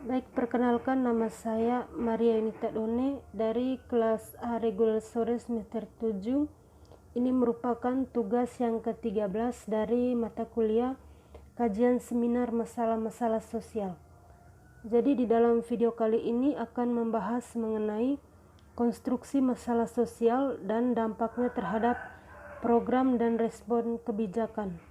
Baik, perkenalkan, nama saya Maria Yunita Done dari kelas A regular sore semester 7. Ini merupakan tugas yang ke-13 dari mata kuliah kajian seminar masalah-masalah sosial. Jadi di dalam video kali ini akan membahas mengenai konstruksi masalah sosial dan dampaknya terhadap program dan respon kebijakan.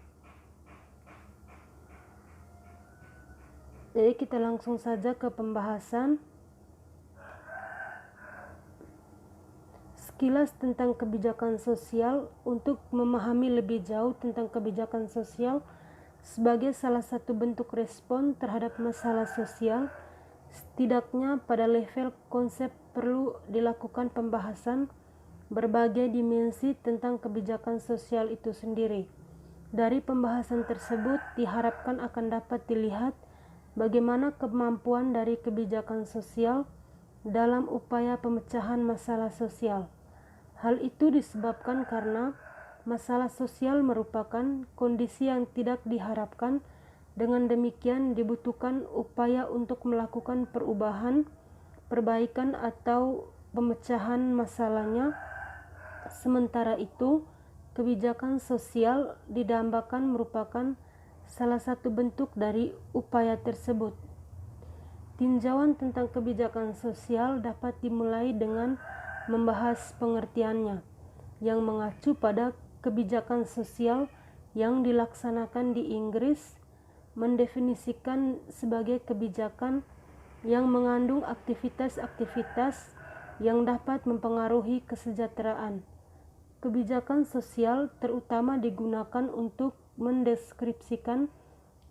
Jadi kita langsung saja ke pembahasan. Sekilas tentang kebijakan sosial. Untuk memahami lebih jauh tentang kebijakan sosial sebagai salah satu bentuk respon terhadap masalah sosial, setidaknya pada level konsep perlu dilakukan pembahasan berbagai dimensi tentang kebijakan sosial itu sendiri. Dari pembahasan tersebut diharapkan akan dapat dilihat bagaimana kemampuan dari kebijakan sosial dalam upaya pemecahan masalah sosial. Hal itu disebabkan karena masalah sosial merupakan kondisi yang tidak diharapkan. Dengan demikian dibutuhkan upaya untuk melakukan perubahan, perbaikan atau pemecahan masalahnya. Sementara itu, kebijakan sosial didambakan merupakan salah satu bentuk dari upaya tersebut. Tinjauan tentang kebijakan sosial dapat dimulai dengan membahas pengertiannya, yang mengacu pada kebijakan sosial yang dilaksanakan di Inggris, mendefinisikan sebagai kebijakan yang mengandung aktivitas-aktivitas yang dapat mempengaruhi kesejahteraan. Kebijakan sosial terutama digunakan untuk mendeskripsikan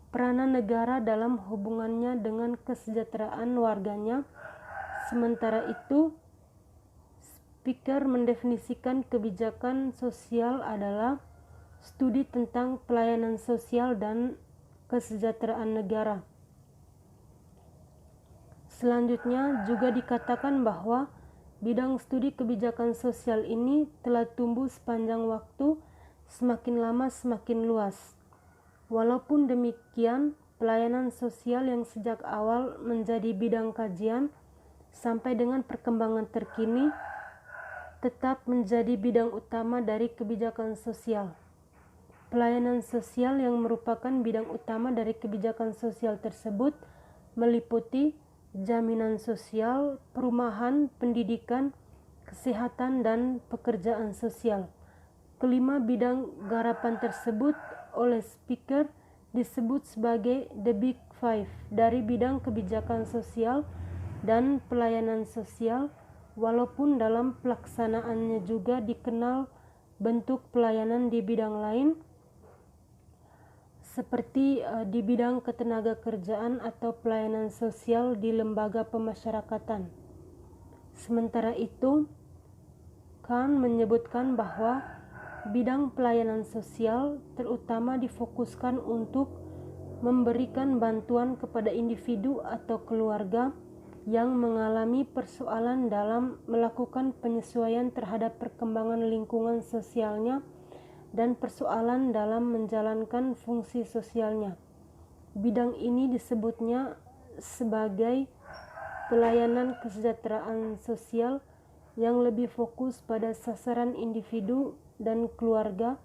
peranan negara dalam hubungannya dengan kesejahteraan warganya. Sementara itu, speaker mendefinisikan kebijakan sosial adalah studi tentang pelayanan sosial dan kesejahteraan negara. Selanjutnya juga dikatakan bahwa bidang studi kebijakan sosial ini telah tumbuh sepanjang waktu, semakin lama semakin luas. Walaupun demikian, pelayanan sosial yang sejak awal menjadi bidang kajian sampai dengan perkembangan terkini tetap menjadi bidang utama dari kebijakan sosial. Pelayanan sosial yang merupakan bidang utama dari kebijakan sosial tersebut meliputi jaminan sosial, perumahan, pendidikan, kesehatan, dan pekerjaan sosial. Kelima bidang garapan tersebut oleh speaker disebut sebagai The Big Five dari bidang kebijakan sosial dan pelayanan sosial, walaupun dalam pelaksanaannya juga dikenal bentuk pelayanan di bidang lain, seperti di bidang ketenagakerjaan atau pelayanan sosial di lembaga pemasyarakatan. Sementara itu, Kahn menyebutkan bahwa bidang pelayanan sosial terutama difokuskan untuk memberikan bantuan kepada individu atau keluarga yang mengalami persoalan dalam melakukan penyesuaian terhadap perkembangan lingkungan sosialnya dan persoalan dalam menjalankan fungsi sosialnya. Bidang ini disebutnya sebagai pelayanan kesejahteraan sosial yang lebih fokus pada sasaran individu dan keluarga.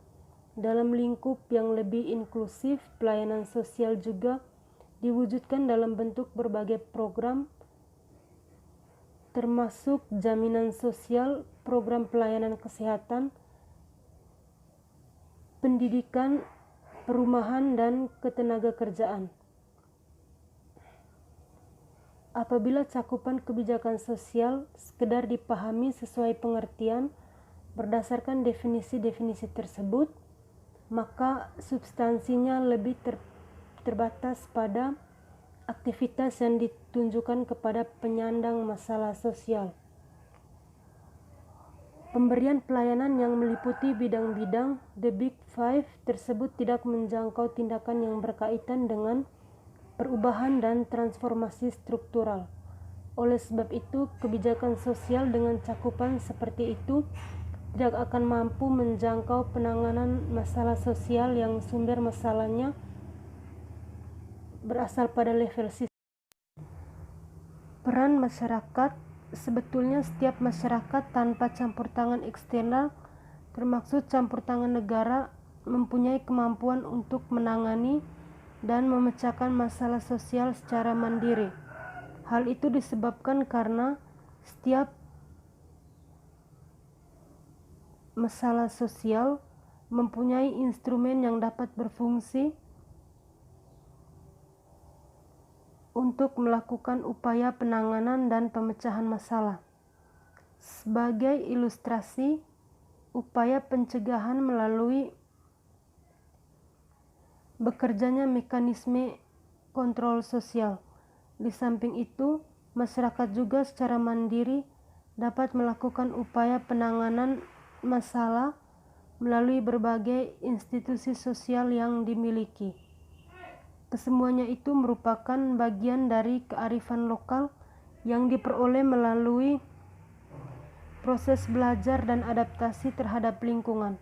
Dalam lingkup yang lebih inklusif, pelayanan sosial juga diwujudkan dalam bentuk berbagai program, termasuk jaminan sosial, program pelayanan kesehatan, pendidikan, perumahan, dan ketenagakerjaan. Apabila cakupan kebijakan sosial sekedar dipahami sesuai pengertian berdasarkan definisi-definisi tersebut, maka substansinya lebih terbatas pada aktivitas yang ditunjukkan kepada penyandang masalah sosial. Pemberian pelayanan yang meliputi bidang-bidang The Big Five tersebut tidak menjangkau tindakan yang berkaitan dengan perubahan dan transformasi struktural. Oleh sebab itu, kebijakan sosial dengan cakupan seperti itu tidak akan mampu menjangkau penanganan masalah sosial yang sumber masalahnya berasal pada level sistem. Peran masyarakat. Sebetulnya setiap masyarakat tanpa campur tangan eksternal, termasuk campur tangan negara, mempunyai kemampuan untuk menangani dan memecahkan masalah sosial secara mandiri. Hal itu disebabkan karena setiap masalah sosial mempunyai instrumen yang dapat berfungsi untuk melakukan upaya penanganan dan pemecahan masalah. Sebagai ilustrasi, upaya pencegahan melalui bekerjanya mekanisme kontrol sosial. Di samping itu, masyarakat juga secara mandiri dapat melakukan upaya penanganan masalah melalui berbagai institusi sosial yang dimiliki. Kesemuanya itu merupakan bagian dari kearifan lokal yang diperoleh melalui proses belajar dan adaptasi terhadap lingkungan,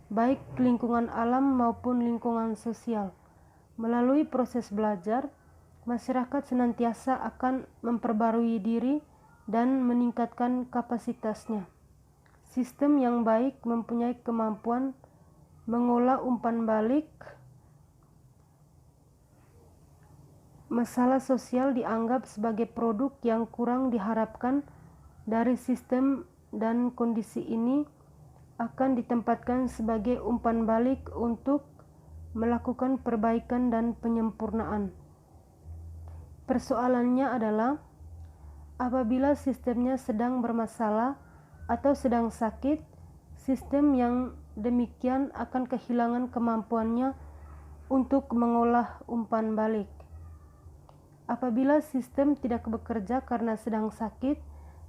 baik lingkungan alam maupun lingkungan sosial. Melalui proses belajar, masyarakat senantiasa akan memperbarui diri dan meningkatkan kapasitasnya. Sistem yang baik mempunyai kemampuan mengolah umpan balik. Masalah sosial dianggap sebagai produk yang kurang diharapkan dari sistem, dan kondisi ini akan ditempatkan sebagai umpan balik untuk melakukan perbaikan dan penyempurnaan. Persoalannya adalah apabila sistemnya sedang bermasalah atau sedang sakit, sistem yang demikian akan kehilangan kemampuannya untuk mengolah umpan balik. Apabila sistem tidak bekerja karena sedang sakit,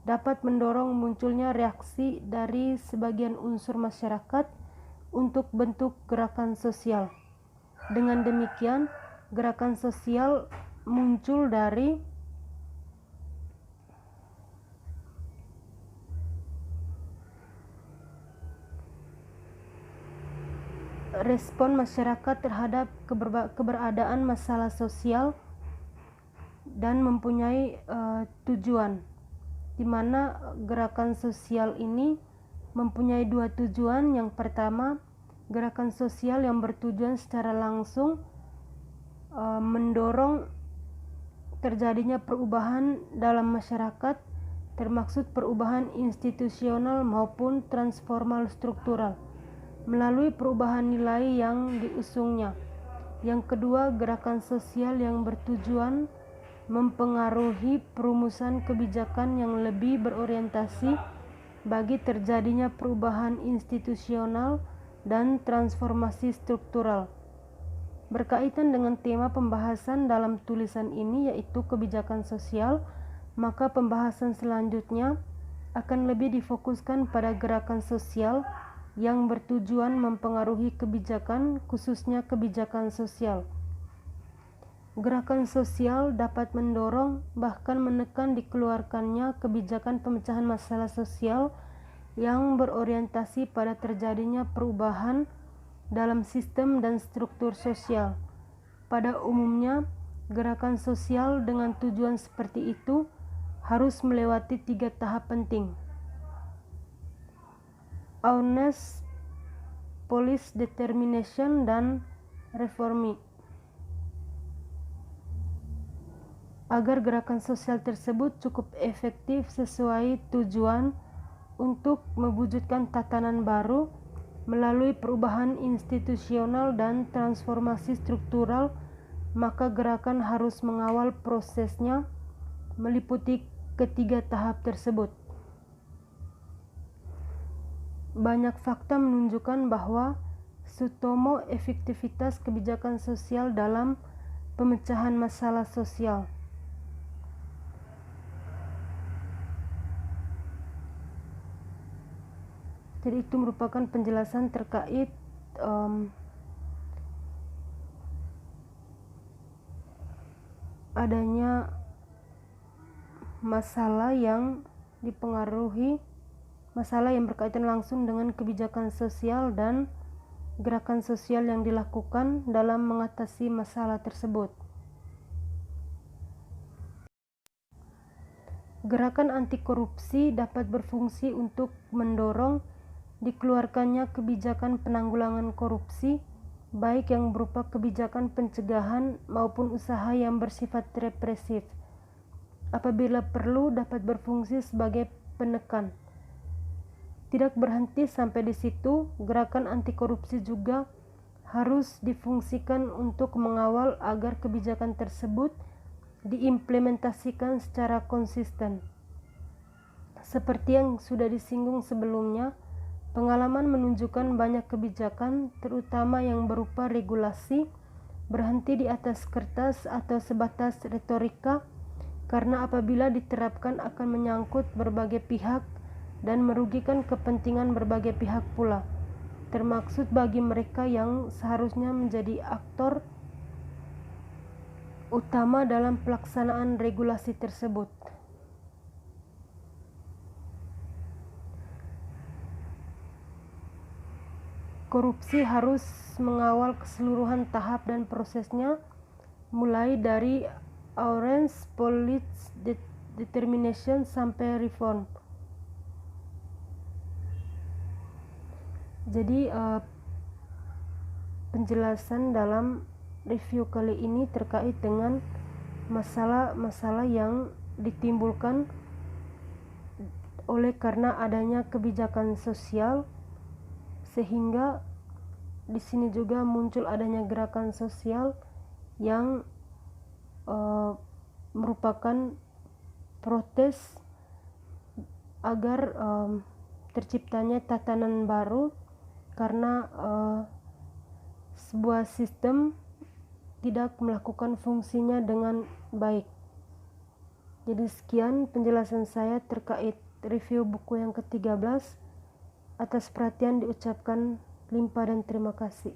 dapat mendorong munculnya reaksi dari sebagian unsur masyarakat untuk bentuk gerakan sosial. Dengan demikian, gerakan sosial muncul dari respon masyarakat terhadap keberadaan masalah sosial dan mempunyai tujuan, di mana gerakan sosial ini mempunyai dua tujuan. Yang pertama, gerakan sosial yang bertujuan secara langsung mendorong terjadinya perubahan dalam masyarakat, termaksud perubahan institusional maupun transformal struktural, melalui perubahan nilai yang diusungnya. Yang kedua, gerakan sosial yang bertujuan mempengaruhi perumusan kebijakan yang lebih berorientasi bagi terjadinya perubahan institusional dan transformasi struktural. Berkaitan dengan tema pembahasan dalam tulisan ini, yaitu kebijakan sosial, maka pembahasan selanjutnya akan lebih difokuskan pada gerakan sosial yang bertujuan mempengaruhi kebijakan, khususnya kebijakan sosial. Gerakan sosial dapat mendorong bahkan menekan dikeluarkannya kebijakan pemecahan masalah sosial yang berorientasi pada terjadinya perubahan dalam sistem dan struktur sosial. Pada umumnya, gerakan sosial dengan tujuan seperti itu harus melewati 3 tahap penting: awareness, policy determination, dan reformi. Agar gerakan sosial tersebut cukup efektif sesuai tujuan untuk mewujudkan tatanan baru melalui perubahan institusional dan transformasi struktural, maka gerakan harus mengawal prosesnya meliputi ketiga tahap tersebut. Banyak fakta menunjukkan bahwa sutomo efektivitas kebijakan sosial dalam pemecahan masalah sosial. Jadi itu merupakan penjelasan terkait adanya masalah yang berkaitan langsung dengan kebijakan sosial dan gerakan sosial yang dilakukan dalam mengatasi masalah tersebut. Gerakan anti korupsi dapat berfungsi untuk mendorong dikeluarkannya kebijakan penanggulangan korupsi, baik yang berupa kebijakan pencegahan maupun usaha yang bersifat represif. Apabila perlu, dapat berfungsi sebagai penekan. Tidak berhenti sampai di situ, gerakan anti korupsi juga harus difungsikan untuk mengawal agar kebijakan tersebut diimplementasikan secara konsisten. Seperti yang sudah disinggung sebelumnya, pengalaman menunjukkan banyak kebijakan, terutama yang berupa regulasi, berhenti di atas kertas atau sebatas retorika, karena apabila diterapkan akan menyangkut berbagai pihak dan merugikan kepentingan berbagai pihak pula, termaksud bagi mereka yang seharusnya menjadi aktor utama dalam pelaksanaan regulasi tersebut. Korupsi harus mengawal keseluruhan tahap dan prosesnya, mulai dari orange police determination sampai reform. Jadi penjelasan dalam review kali ini terkait dengan masalah-masalah yang ditimbulkan oleh karena adanya kebijakan sosial, sehingga di sini juga muncul adanya gerakan sosial yang merupakan protes agar terciptanya tatanan baru karena sebuah sistem tidak melakukan fungsinya dengan baik. Jadi sekian penjelasan saya terkait review buku yang ke-13. Atas perhatian diucapkan limpah dan terima kasih.